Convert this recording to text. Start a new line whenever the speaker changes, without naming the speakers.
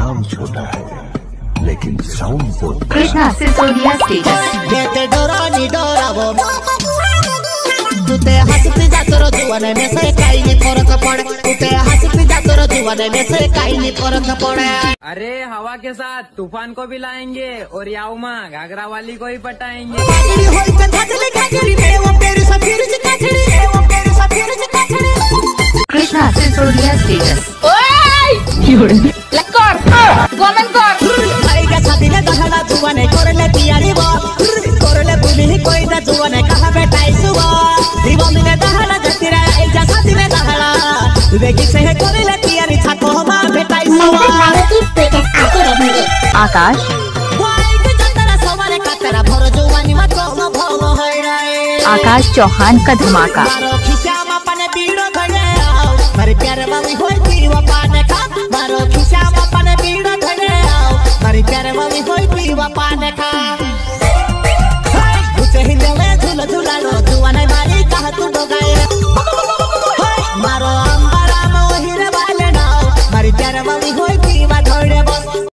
नाम छोटा है लेकिन साउंड बहुत।
कृष्णा सिसोदिया स्टेटस
देते डोरानी डोरावो तुते हंसती जातो रो जुवाने में से काई नहीं फर्क पड़े। तुते हंसती जातो रो जुवाने में से काई नहीं फर्क पड़े।
अरे हवा के साथ तूफान को भी लाएंगे और याउमा घाघरा वाली को ही पटाएंगे।
घाघरी होई के घाघरी घाघरी में वो पेरी सफीर से घाघरी में वो पेरी सफीर से घाघरी।
कृष्णा सिसोदिया स्टेटस
लेकर कमेंट कर
आई के साथी ने दहला जुवाने करले तियारी बो करले बुली कोई दा जुवाने कहा बेटाई सुबो दीवानी ने दहला जतिरा आई के साथी ने दहला देखि से करले तियारी छाको मा बेटाई सुबो।
आकाश आकाश चौहान का धमाका।
मारे प्यारे वाली होई पीवा पाने का मारो खिसा पाने पीड़ा धरे आओ मारे प्यारे वाली होई पीवा पाने का उसे हिंदे में झूला झूला लो जुआने मारी कहा तू डोगाए मारो अंबारा में हीरे वाले ना मारे प्यारे वाली होई पीवा धरे बस।